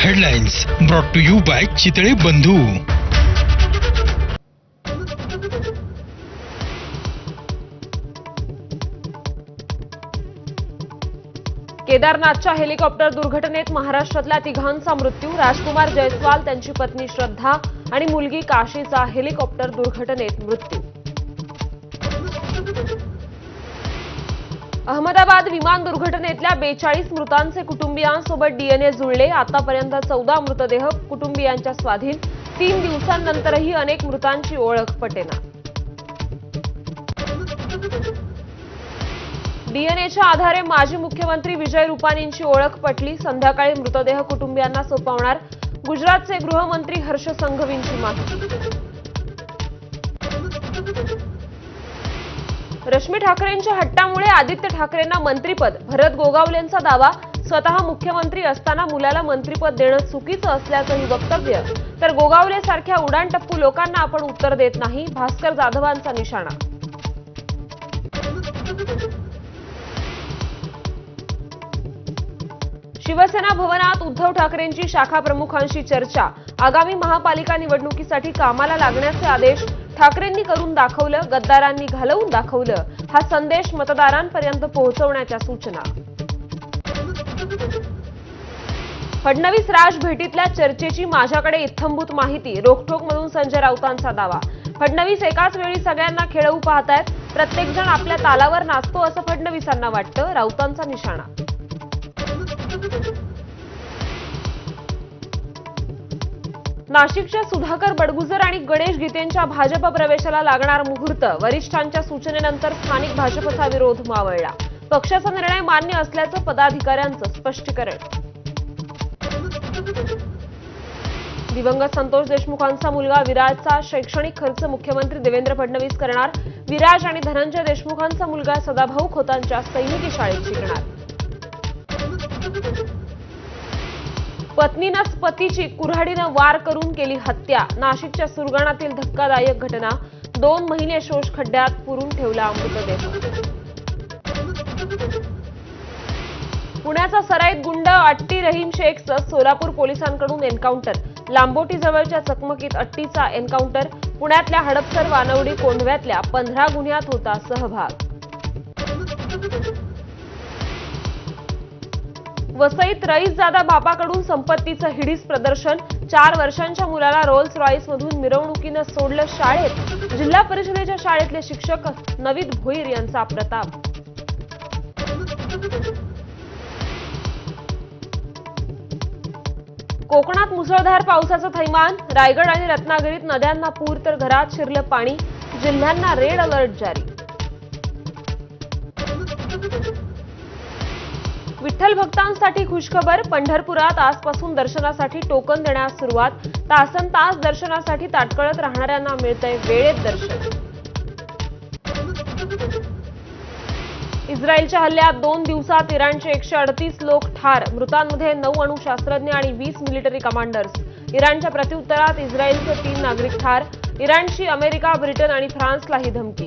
Headlines brought to you by Chitale Bandhu. केदारनाथच्या helicopter दुर्घटनेत महाराष्ट्रातल्या तिघांचा मृत्यू। राजकुमार जयस्वाल, त्यांची पत्नी श्रद्धा आणि मुलगी काशीचा हेलिकॉप्टर दुर्घटनेत मृत्यू। अहमदाबाद विमान दुर्घटनेतल्या 42 मृतांचे कुटुंबियांसोबत डीएनए जुळले। आतापर्यंत 14 मृतदेह कुटुंबियांच्या स्वाधीन। 3 दिवसांनंतरही अनेक मृतांची ओळख पटेना। डीएनएच्या आधारे माजी मुख्यमंत्री विजय रुपानींची ओळख पटली। संध्याकाळी मृतदेह कुटुंबियांना सोपवणार। गुजरातचे गृहमंत्री हर्ष संघवींची माहिती। रश्मी ठाकरेंच्या हट्टामुळे आदित्य ठाकरेंना मंत्रिपद। भरत गोगावलेंचा दावा, स्वतः मुख्यमंत्री असताना मुलाला मंत्रिपद देणं चुकीचं असल्याचंही वक्तव्य। तर गोगावलेसारख्या उडाणटप्पू लोकांना आपण उत्तर देत नाही, भास्कर जाधवांचा निशाणा। शिवसेना भवनात उद्धव ठाकरेंची शाखा प्रमुखांशी चर्चा। आगामी महापालिका निवडणुकीसाठी कामाला लागण्याचे आदेश ठाकरेंनी करून दाखवलं, गद्दारांनी घालवून दाखवलं। हा संदेश मतदारांपर्यंत पोहोचवण्याच्या सूचना। फडणवीस राज भेटीतल्या चर्चेची माझ्याकडे इत्थंभूत माहिती। रोखठोकमधून संजय राऊतांचा दावा। फडणवीस एकाच वेळी सगळ्यांना खेळवू पाहतायत, प्रत्येक जण आपल्या तालावर नाचतो असं फडणवीसांना वाटतं, राऊतांचा निशाणा। नाशिकच्या सुधाकर बडगुजर आणि गणेश गीतेंच्या भाजप प्रवेशाला लागणार मुहूर्त। वरिष्ठांच्या सूचनेनंतर स्थानिक भाजपचा विरोध मावळला। पक्षाचा निर्णय मान्य असल्याचं पदाधिकाऱ्यांचं स्पष्टीकरण। दिवंगत संतोष देशमुखांचा मुलगा विराजचा शैक्षणिक खर्च मुख्यमंत्री देवेंद्र फडणवीस करणार। विराज आणि धनंजय देशमुखांचा मुलगा सदाभाऊ खोतांच्या सैनिकी शाळेत शिकणार। पत्नीनंच पतीची कुऱ्हाडीनं वार करून केली हत्या। नाशिकच्या सुरगाणातील धक्कादायक घटना। 2 महिने शोष खड्ड्यात पुरून ठेवला मृतदेह। पुण्याचा सराईत गुंड अट्टी रहीम शेखचं सोलापूर पोलिसांकडून एन्काउंटर। लांबोटी जवळच्या चकमकीत अट्टीचा एन्काउंटर। पुण्यातल्या हडपसर वानवडी कोंढव्यातल्या 15 गुन्ह्यात होता सहभाग। वसईत रईसजादा बापाकडून संपत्तीचं हिडीस प्रदर्शन। 4 वर्षांच्या मुलाला रोल्स रॉइस मधून मिरवणुकीनं सोडलं शाळेत। जिल्हा परिषदेच्या शाळेतले शिक्षक नवीद भोईर यांचा प्रताप। कोकणात मुसळधार पावसाचं थैमान। रायगड आणि रत्नागिरीत नद्यांना पूर तर घरात शिरलं पाणी। जिल्ह्यांना रेड अलर्ट जारी। विठ्ठल भक्तांसाठी खुशखबर। पंढरपुरात आजपासून दर्शनासाठी टोकन देण्यास सुरुवात। तासनतास दर्शनासाठी ताटकळत राहणाऱ्यांना मिळतंय वेळेत दर्शन। इस्रायलच्या हल्ल्यात 2 दिवसात इराणचे 138 लोक ठार। मृतांमध्ये 9 अणुशास्त्रज्ञ आणि 20 मिलिटरी कमांडर्स। इराणच्या प्रत्युत्तरात इस्रायलचे 3 नागरिक ठार। इराणची अमेरिका, ब्रिटन आणि फ्रान्सलाही धमकी।